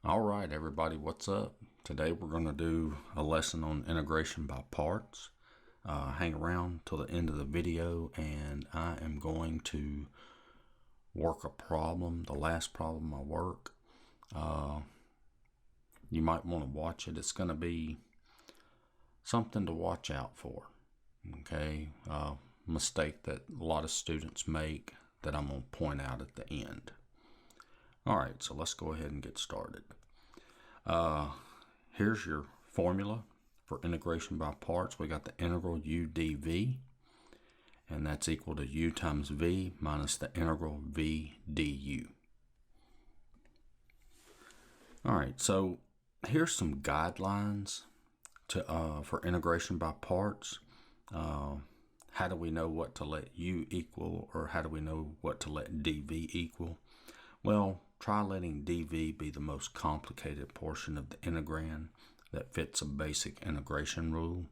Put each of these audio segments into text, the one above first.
Alright everybody, what's up? Today we're going to do a lesson on integration by parts. Hang around till the end of the video and I am going to work a problem, the last problem I work. You might want to watch it. It's going to be something to watch out for. Okay, mistake that a lot of students make that I'm going to point out at the end. Alright, so let's go ahead and get started. Here's your formula for integration by parts. We got the integral u dv, and that's equal to u times v minus the integral v du. Alright, so here's some guidelines for integration by parts. How do we know what to let u equal, or how do we know what to let dv equal? Well, try letting dv be the most complicated portion of the integrand that fits a basic integration rule.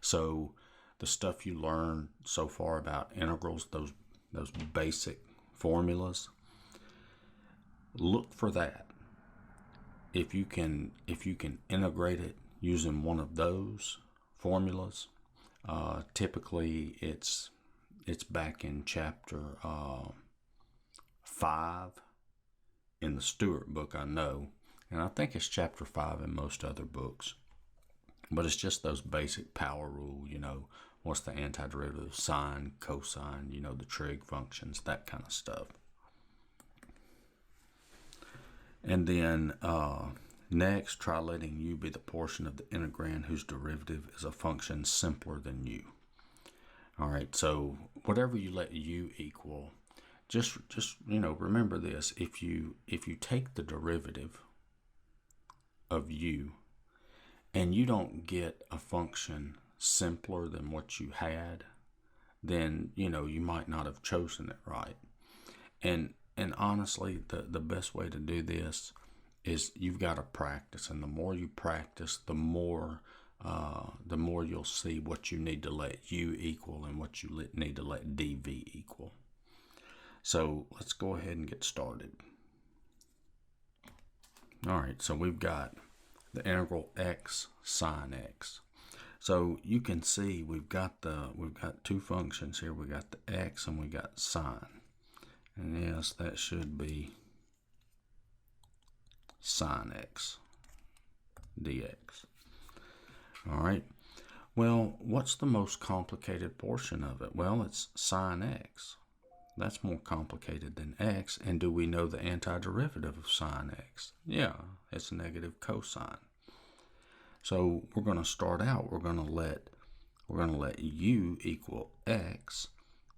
So the stuff you learned so far about integrals, those basic formulas, look for that. If you can integrate it using one of those formulas, typically it's back in chapter 5 in the Stewart book, I know, and I think it's chapter 5 in most other books, but it's just those basic power rule, what's the antiderivative of sine, cosine, the trig functions, that kind of stuff. And then next, try letting u be the portion of the integrand whose derivative is a function simpler than u. All right, so whatever you let u equal, just remember this: if you take the derivative of u and you don't get a function simpler than what you had, then you might not have chosen it right. And honestly, the best way to do this is you've got to practice, and the more you practice, the more you'll see what you need to let u equal and what you need to let dv equal. So let's go ahead and get started. All right, so we've got the integral x sine x. So you can see we've got two functions here. We got the x and we got sine. And yes, that should be sine x dx. All right. Well, what's the most complicated portion of it? Well, it's sine x. That's more complicated than x. And do we know the antiderivative of sine x? Yeah, it's negative cosine. So we're going to start out. We're going to let u equal x,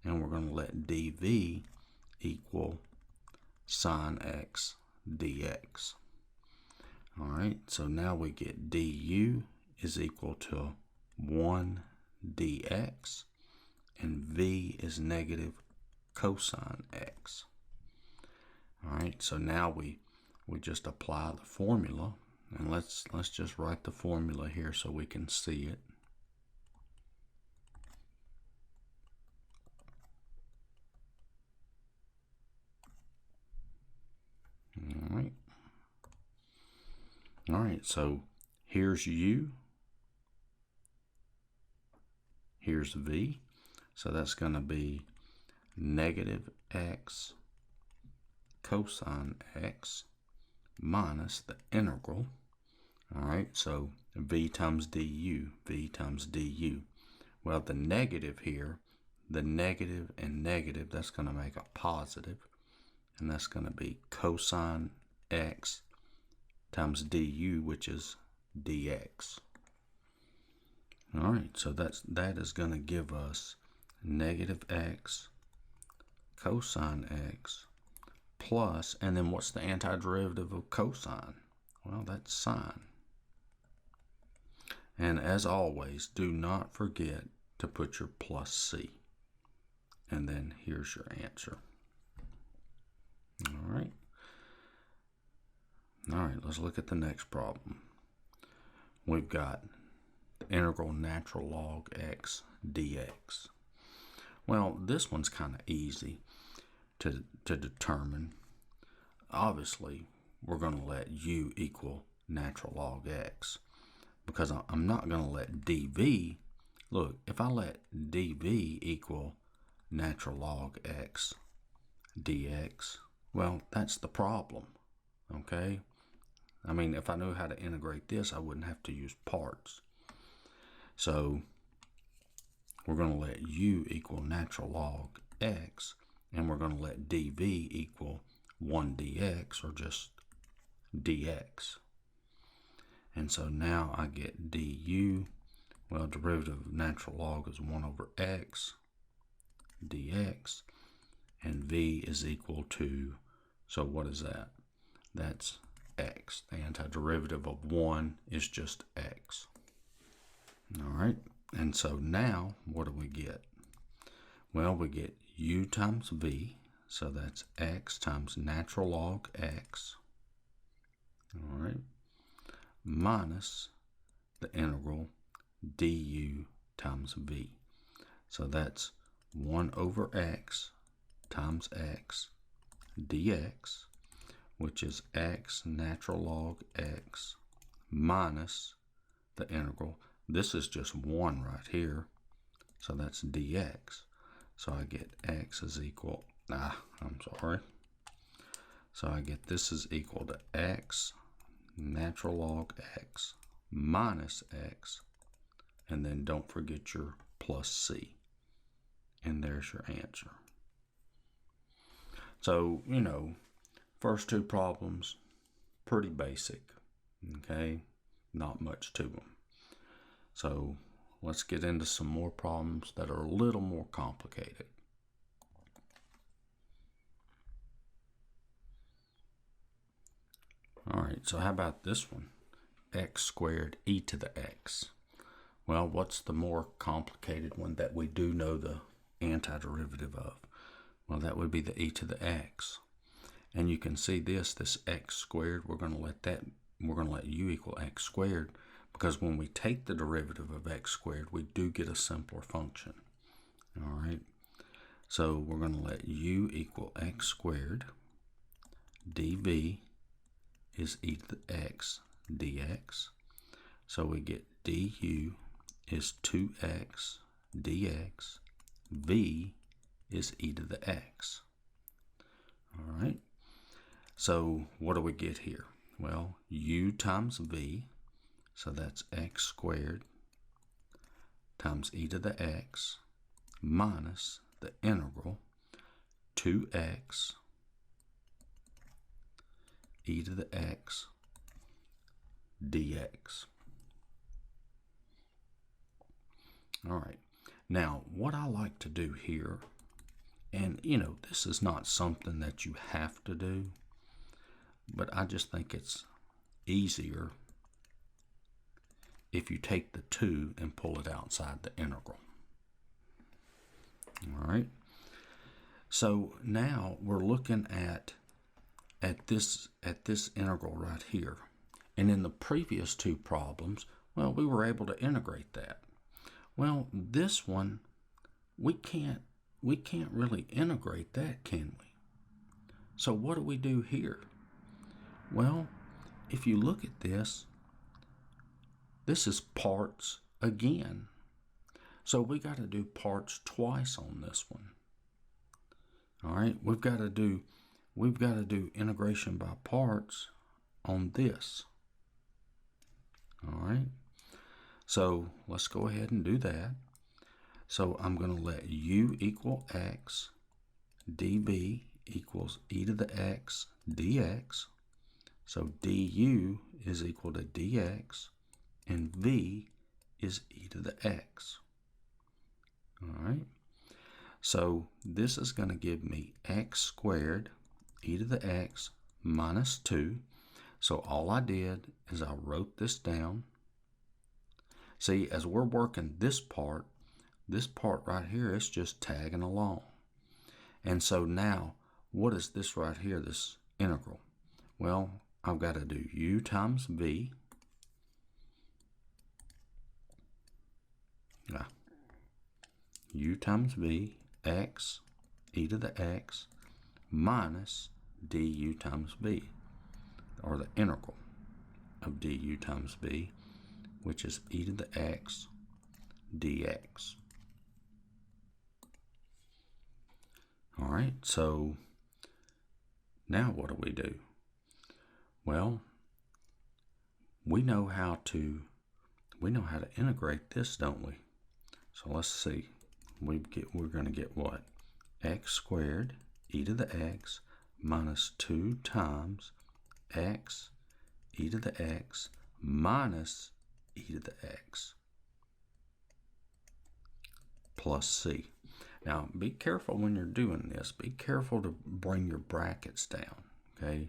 and we're going to let dv equal sine x dx. All right. So now we get du is equal to 1 dx, and v is negative cosine x. All right, so now we just apply the formula, and let's just write the formula here so we can see it. All right, so here's u, here's v, so that's going to be negative x cosine x minus the integral. All right, so v times du, v times du. Well, the negative here, the negative and negative, that's going to make a positive, and that's going to be cosine x times du, which is dx. All right, so that is going to give us negative x cosine x plus, and then what's the antiderivative of cosine? Well, that's sine. And as always, do not forget to put your plus c. And then here's your answer. All right. All right, let's look at the next problem. We've got the integral natural log x dx. Well, this one's kind of easy to determine. Obviously, we're going to let u equal natural log x, because I'm not going to let dv, look, if I let dv equal natural log x dx, well, that's the problem, okay? I mean, if I knew how to integrate this, I wouldn't have to use parts. So we're going to let u equal natural log x, and we're going to let dv equal 1 dx, or just dx. And so now I get du, well, derivative of natural log is 1 over x dx, and v is equal to, so what is that? That's x. The antiderivative of 1 is just x. All right, and so now what do we get? Well, we get u times v, so that's x times natural log x, all right, minus the integral du times v. So that's 1 over x times x dx, which is x natural log x minus the integral. This is just 1 right here, so that's dx. So I get x is equal, so I get this is equal to x natural log x minus x, and then don't forget your plus c. And there's your answer. So, you know, first two problems, pretty basic, okay? Not much to them. So let's get into some more problems that are a little more complicated. All right, so how about this one? X squared e to the x. Well, what's the more complicated one that we do know the antiderivative of? Well, that would be the e to the x. And you can see this x squared, we're going to let u equal x squared, because when we take the derivative of x squared, we do get a simpler function. All right, so we're going to let u equal x squared, dv is e to the x dx. So we get du is 2x dx, v is e to the x. All right, so what do we get here? Well, u times v, so that's x squared times e to the x minus the integral 2x e to the x dx. All right, now what I like to do here, and you know, this is not something that you have to do, but I just think it's easier if you take the 2 and pull it outside the integral. All right, so now we're looking at this integral right here, and in the previous two problems, well, we were able to integrate that. Well, this one we can't really integrate that, can we? So what do we do here? Well, if you look at this is parts again. So we got to do parts twice on this one. All right, we've got to do integration by parts on this. All right, so let's go ahead and do that. So I'm going to let u equal x, dv equals e to the x dx. So du is equal to dx, and v is e to the x. All right, so this is going to give me x squared e to the x minus 2. So all I did is I wrote this down. See, as we're working this part right here is just tagging along. And so now, what is this right here, this integral? Well, I've got to do u times v. U times v, x, e to the x, minus du times v. or the integral of du times v, which is e to the x dx. All right, so now what do? Well, we know how to integrate this, don't we? So let's see. We're going to get what? X squared e to the x minus 2 times x e to the x minus e to the x plus c. Now, be careful when you're doing this. Be careful to bring your brackets down, okay?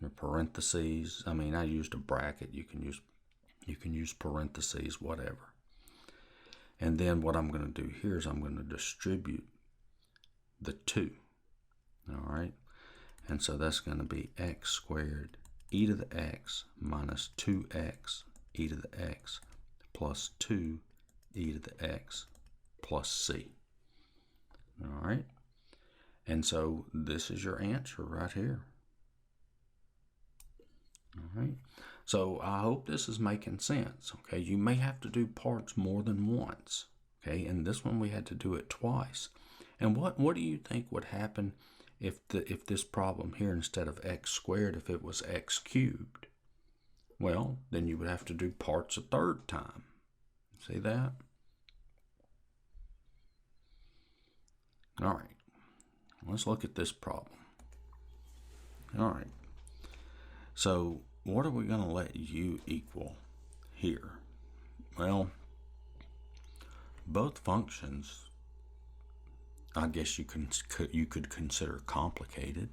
Your parentheses. I mean, I used a bracket. You can use parentheses, whatever. And then what I'm going to do here is I'm going to distribute the 2. All right? And so that's going to be x squared e to the x minus 2x e to the x plus 2 e to the x plus c. All right? And so this is your answer right here. All right? So I hope this is making sense. Okay? You may have to do parts more than once. Okay? And this one we had to do it twice. And what do you think would happen if this problem here, instead of x squared, if it was x cubed? Well, then you would have to do parts a third time. See that? All right. Let's look at this problem. All right. So what are we going to let u equal here? Well, both functions, I guess you could consider complicated,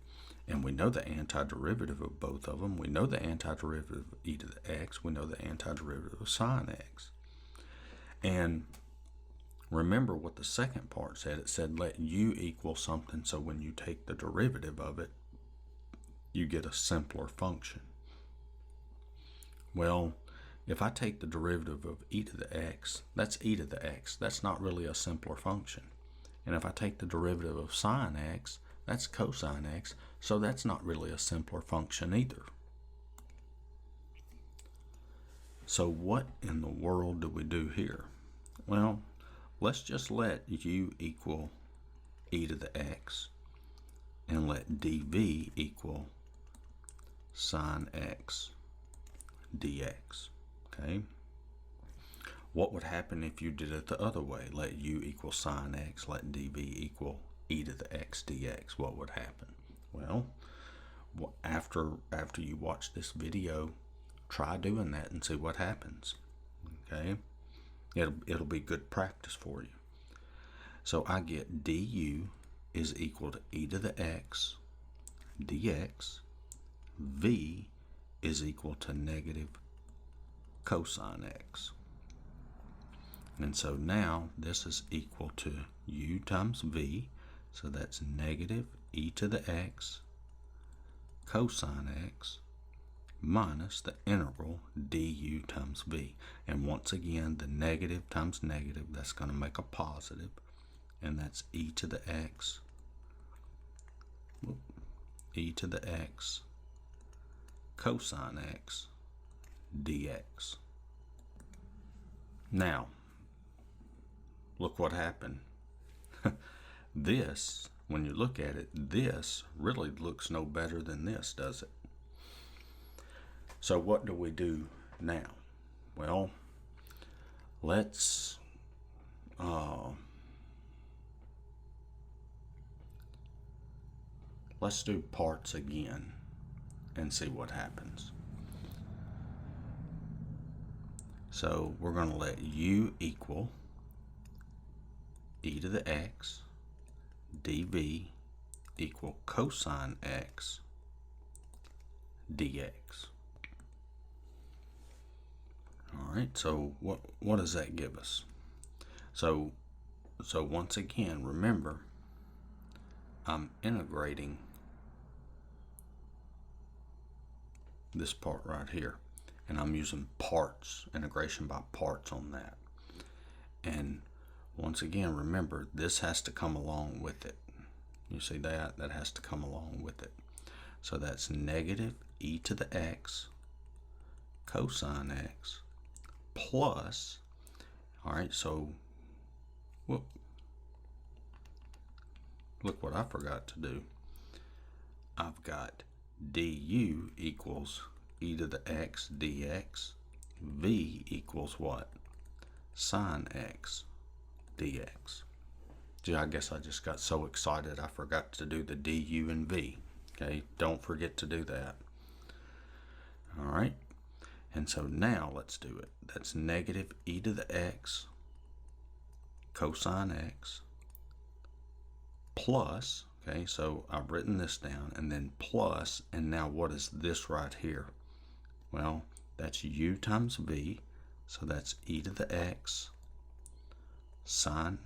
and we know the antiderivative of both of them. We know the antiderivative of e to the x. We know the antiderivative of sine x. And remember what the second part said. It said let u equal something, so when you take the derivative of it, you get a simpler function. Well, if I take the derivative of e to the x, that's e to the x. That's not really a simpler function. And if I take the derivative of sine x, that's cosine x, so that's not really a simpler function either. So what in the world do we do here? Well, let's just let u equal e to the x and let dv equal sine x dx, okay? What would happen if you did it the other way? Let u equal sine x, let dv equal e to the x dx. What would happen? Well, after you watch this video, try doing that and see what happens, okay? It'll be good practice for you. So I get du is equal to e to the x dx. V is equal to negative cosine x. And so now this is equal to u times v. So that's negative e to the x cosine x minus the integral du times v. And once again, the negative times negative, that's going to make a positive. And that's e to the x, e to the x cosine x dx. Now, look what happened. This, when you look at it, this really looks no better than this, does it? So what do we do now? Well, let's do parts again and see what happens. So we're going to let u equal e to the x dv equal cosine x dx. All right, so what does that give us? So once again, remember, I'm integrating this part right here, and I'm using parts, integration by parts on that. And once again, remember, this has to come along with it. You see that? That has to come along with it. So that's negative e to the x cosine x plus, all right, so whoop, look what I forgot to do. I've got du equals e to the x dx. V equals what? Sine x dx. Gee, I guess I just got so excited I forgot to do the du and v. Okay, don't forget to do that. All right, and so now let's do it. That's negative e to the x cosine x plus, okay, so I've written this down, and then plus, and now what is this right here? Well, that's u times v, so that's e to the x sine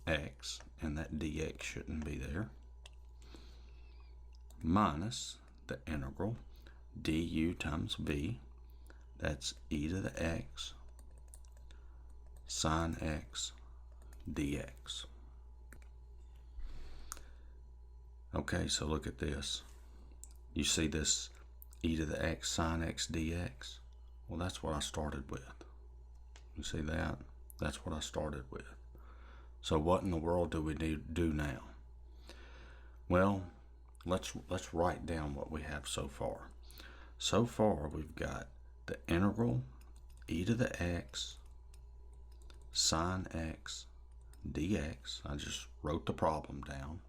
x, and that dx shouldn't be there, minus the integral du times v, that's e to the x sine x dx. Okay, so look at this. You see this e to the x sine x dx? Well, that's what I started with. You see that? That's what I started with. So what in the world do we need to do now? Well, let's write down what we have so far. So far, we've got the integral e to the x sine x dx. I just wrote the problem down.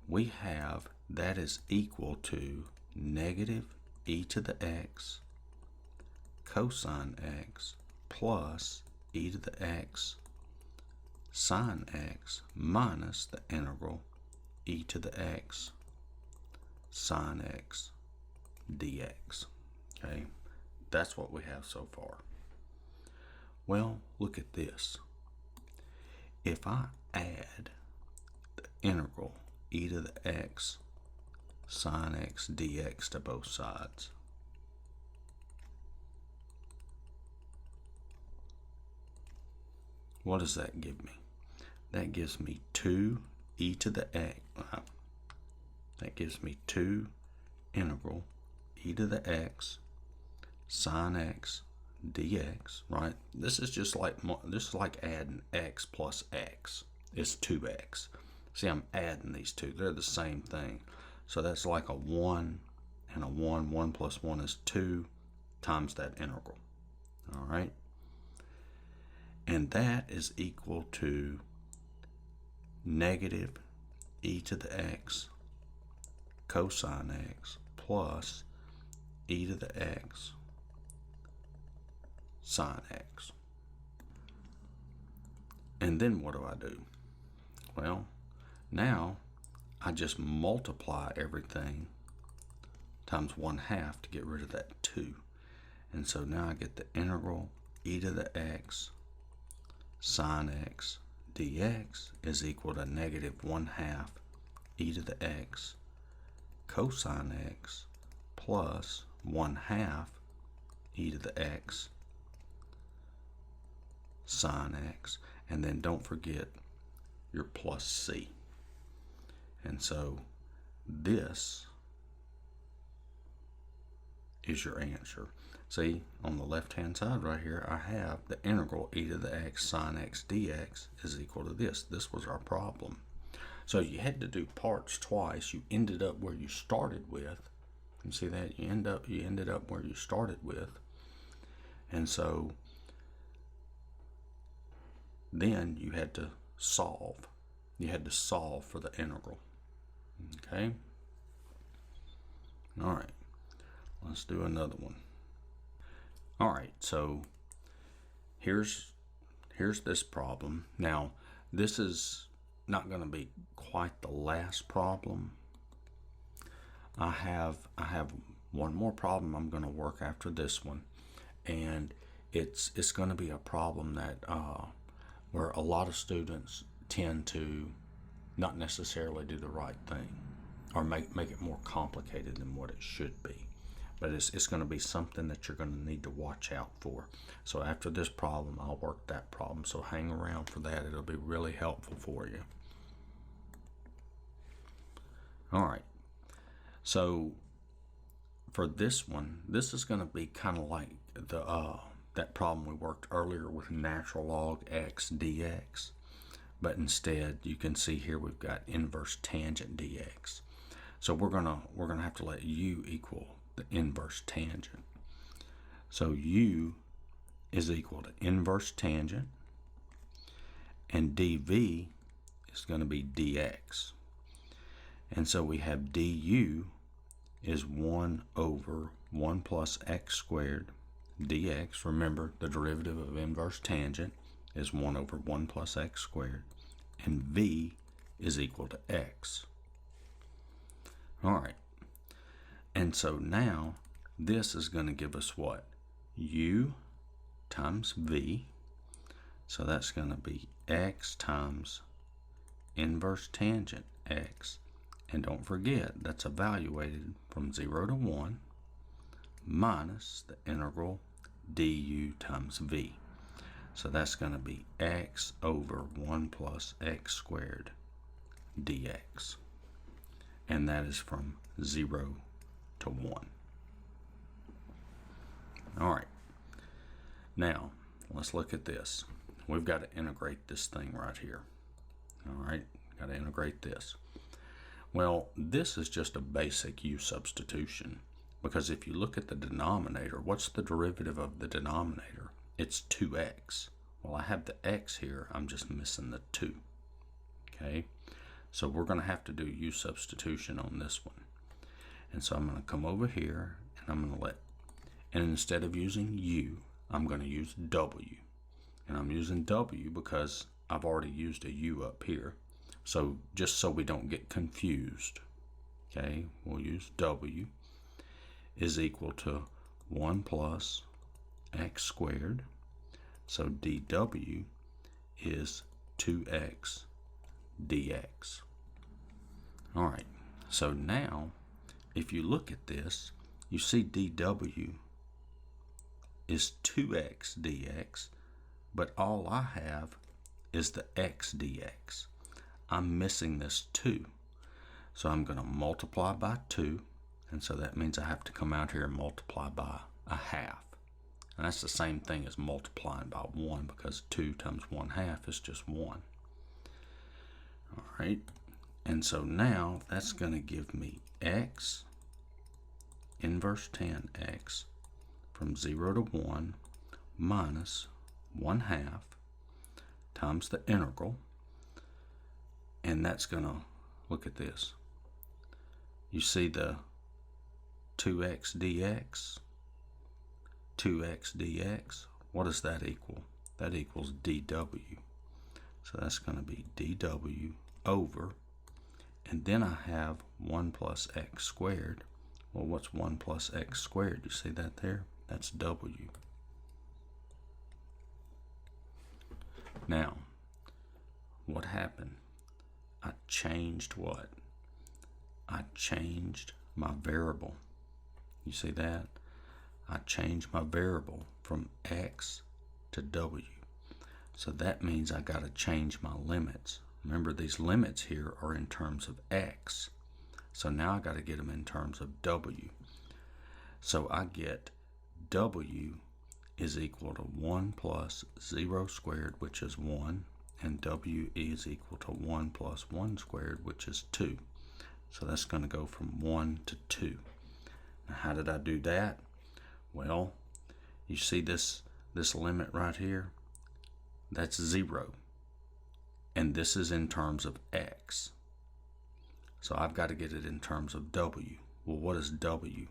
We have that is equal to negative e to the x cosine x plus e to the x sine x minus the integral e to the x sine x dx. Okay, that's what we have so far. Well, look at this. If I add the integral e to the x sine x dx to both sides, what does that give me? That gives me 2 e to the x. That gives me 2 integral e to the x sine x dx, right? This is like adding x plus x. It's 2x. See, I'm adding these two. They're the same thing. So that's like a 1 and a 1. 1 plus 1 is 2 times that integral. All right? And that is equal to negative e to the x cosine x plus e to the x sine x. And then what do I do? Well, now I just multiply everything times 1/2 to get rid of that 2. And so now I get the integral e to the x sine x dx is equal to negative 1/2 e to the x cosine x plus 1/2 e to the x sine x, and then don't forget your plus c. And so this is your answer. See, on the left hand side right here, I have the integral e to the x sine x dx is equal to this. This was our problem. So you had to do parts twice. You ended up where you started with. You see that? You ended up where you started with. And so then you had to solve. You had to solve for the integral. Okay? All right. Let's do another one. All right, so here's this problem. Now, this is not going to be quite the last problem. I have one more problem I'm going to work after this one, and it's going to be a problem that where a lot of students tend to not necessarily do the right thing, or make it more complicated than what it should be. But it's going to be something that you're going to need to watch out for. So after this problem, I'll work that problem. So hang around for that. It'll be really helpful for you. All right. So for this one, this is going to be kind of like that problem we worked earlier with natural log x dx. But instead, you can see here we've got inverse tangent dx. So we're gonna have to let u equal the inverse tangent. So u is equal to inverse tangent, and dv is going to be dx. And so we have du is 1 over 1 plus x squared dx. Remember, the derivative of inverse tangent is 1 over 1 plus x squared, and v is equal to x. All right, and so now this is going to give us what? U times v, so that's going to be x times inverse tangent x, and don't forget that's evaluated from 0 to 1 minus the integral du times v. So that's going to be x over 1 plus x squared dx. And that is from 0 to 1. All right. Now, let's look at this. We've got to integrate this thing right here. All right, got to integrate this. Well, this is just a basic u substitution, because if you look at the denominator, what's the derivative of the denominator? It's 2x. Well, I have the x here, I'm just missing the 2. Okay, so we're going to have to do u substitution on this one. And so I'm going to come over here, and I'm going to and instead of using u, I'm going to use w. And I'm using w because I've already used a u up here. So just so we don't get confused, okay, we'll use w is equal to 1 plus x squared. So dw is 2x dx. All right, so now if you look at this, you see dw is 2x dx, but all I have is the x dx. I'm missing this 2. So I'm going to multiply by 2, and so that means I have to come out here and multiply by a half. And that's the same thing as multiplying by 1, because 2 times 1/2 is just 1. All right, and so now that's going to give me x inverse tan x from 0 to 1 minus 1/2 times the integral. And that's going to, look at this. You see the 2x dx, 2x dx. What does that equal? That equals dw. So that's going to be dw over, and then I have 1 plus x squared. Well, what's 1 plus x squared? You see that there? That's w. Now, what happened? I changed what? I changed my variable. You see that? I changed my variable from x to w. So that means I got to change my limits. Remember, these limits here are in terms of x. So now I got to get them in terms of w. So I get w is equal to 1 plus 0 squared, which is 1, and w is equal to 1 plus 1 squared, which is 2. So that's going to go from 1 to 2. Now, how did I do that? Well, you see this limit right here? That's 0. And this is in terms of x. So I've got to get it in terms of w. Well, what is w?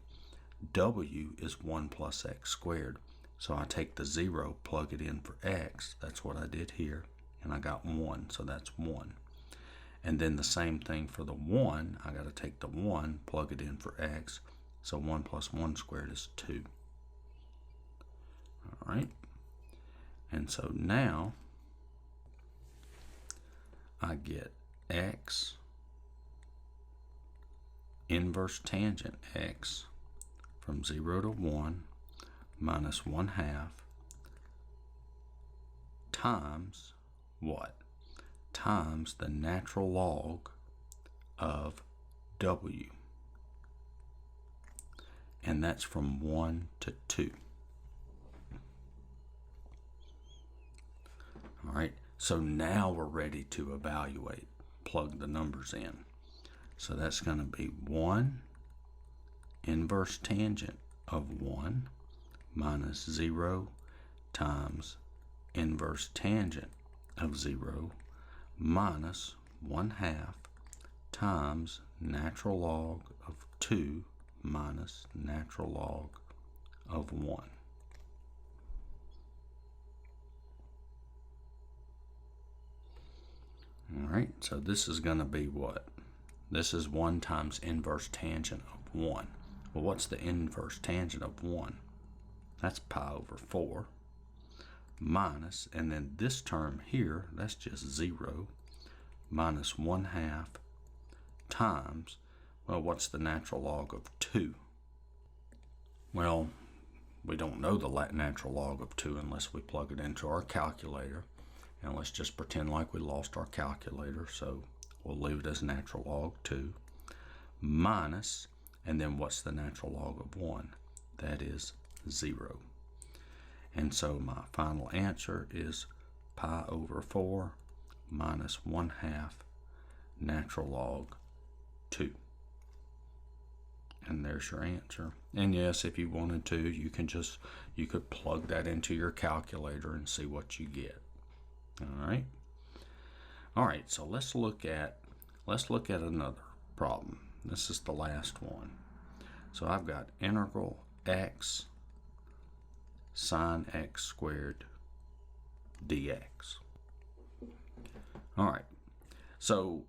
W is 1 plus x squared. So I take the 0, plug it in for x. That's what I did here. And I got 1, so that's 1. And then the same thing for the 1. I got to take the 1, plug it in for x. So 1 plus 1 squared is 2. All right. And so now I get x inverse tangent x from 0 to 1 minus 1/2 times what? Times the natural log of w. and that's from 1 to 2. All right, so now we're ready to evaluate. Plug the numbers in. So that's going to be 1 inverse tangent of 1 minus 0 times inverse tangent of 0 minus 1/2 times natural log of 2 minus natural log of 1. All right, so this is going to be what? This is 1 times inverse tangent of 1. Well, what's the inverse tangent of 1? That's pi over 4 minus, and then this term here, that's just 0, minus 1/2 times, well, what's the natural log of 2? Well, we don't know the natural log of 2 unless we plug it into our calculator. And let's just pretend like we lost our calculator, so we'll leave it as natural log 2 minus, and then what's the natural log of 1? That is 0. And so my final answer is pi over 4 minus 1/2 natural log 2. And there's your answer. And yes, if you wanted to, you could plug that into your calculator and see what you get. All right, so let's look at another problem. This is the last one. So I've got integral x sine x squared dx. All right, so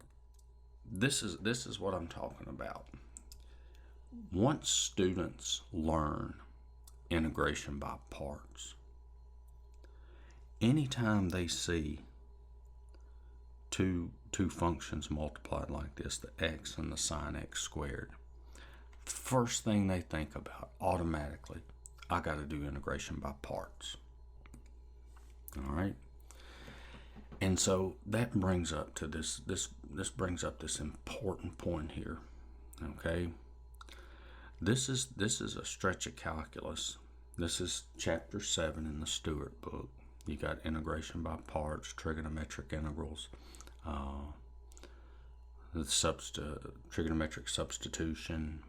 this is what I'm talking about. Once students learn integration by parts, anytime they see two functions multiplied like this, the x and the sine x squared, first thing they think about automatically, I got to do integration by parts. All right, and so that brings up to this brings up this important point here. Okay, this is a stretch of calculus. This is chapter 7 in the Stewart book. You got integration by parts, trigonometric integrals, trigonometric substitution,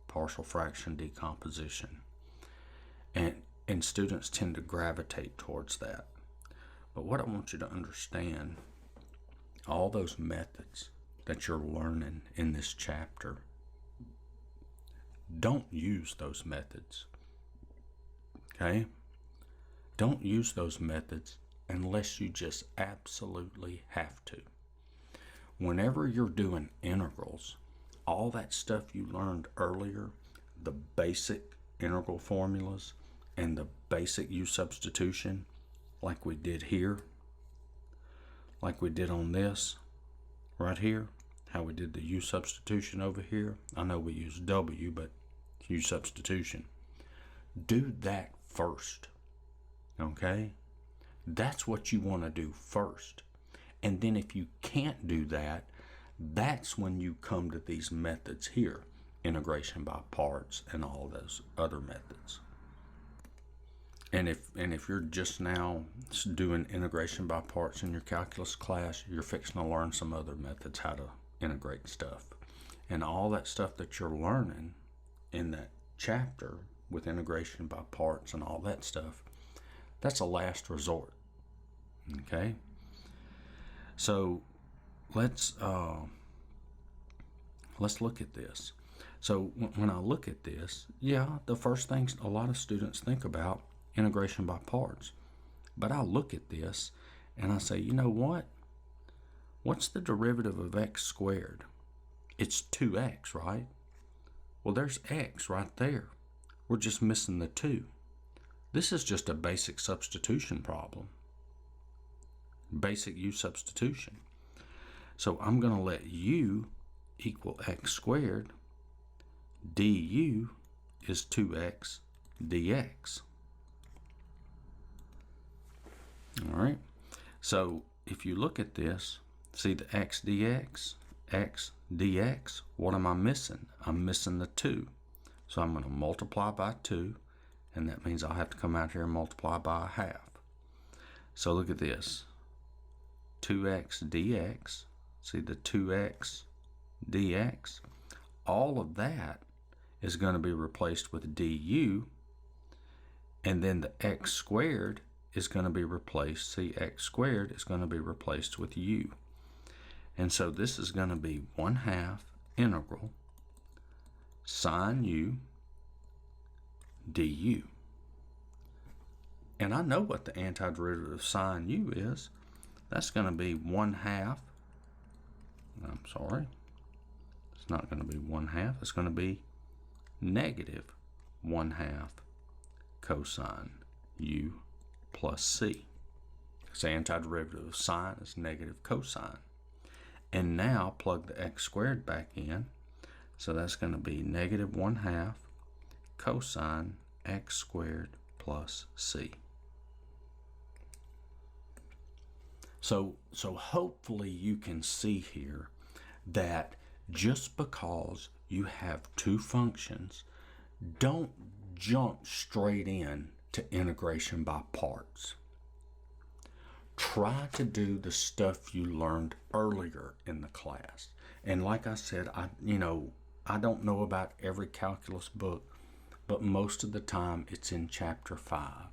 partial fraction decomposition, and students tend to gravitate towards that. But what I want you to understand, all those methods that you're learning in this chapter, don't use those methods. Okay? Don't use those methods unless you just absolutely have to. Whenever you're doing integrals, all that stuff you learned earlier, the basic integral formulas and the basic u substitution, like we did here, like we did on this right here, how we did the u substitution over here. I know we use w, but u substitution. Do that first. Okay? That's what you want to do first. And then if you can't do that, that's when you come to these methods here, integration by parts and all those other methods. And if you're just now doing integration by parts in your calculus class, you're fixing to learn some other methods how to integrate stuff. And all that stuff that you're learning in that chapter with integration by parts and all that stuff, that's a last resort. Okay? So let's look at this. So when I look at this, yeah, the first things a lot of students think about, integration by parts. But I look at this and I say, you know what? What's the derivative of x squared? It's 2x, right? Well, there's x right there. We're just missing the 2. This is just a basic substitution problem. Basic u substitution. So I'm going to let u equal x squared. Du is 2x dx. All right. So if you look at this, see the x dx, what am I missing? I'm missing the 2. So I'm going to multiply by 2, and that means I'll have to come out here and multiply by a half. So look at this. 2x dx. See the 2x dx? All of that is going to be replaced with du, and then the x squared is going to be replaced. See, x squared is going to be replaced with u. And so this is going to be 1/2 integral sine u du. And I know what the antiderivative of sine u is. That's going to be 1/2. I'm sorry. It's not going to be 1/2. It's going to be negative 1/2 cosine u plus c. Because the antiderivative of sine is negative cosine. And now plug the x squared back in. So that's going to be negative 1/2 cosine x squared plus c. So hopefully you can see here that just because you have two functions, don't jump straight in to integration by parts. Try to do the stuff you learned earlier in the class. And like I said, I don't know about every calculus book, but most of the time it's in chapter 5.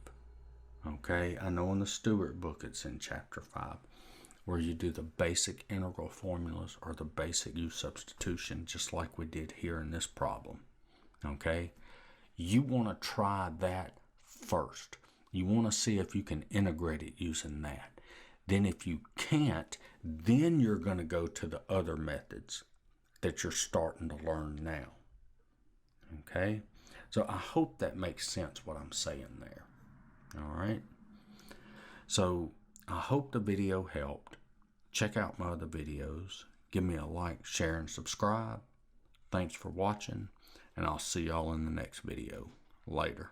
Okay, I know in the Stewart book it's in chapter 5, where you do the basic integral formulas or the basic U substitution, just like we did here in this problem. Okay, you want to try that first. You want to see if you can integrate it using that. Then if you can't, then you're going to go to the other methods that you're starting to learn now. Okay, so I hope that makes sense what I'm saying there. All right, so I hope the video helped. Check out my other videos. Give me a like, share, and subscribe. Thanks for watching, and I'll see y'all in the next video. Later.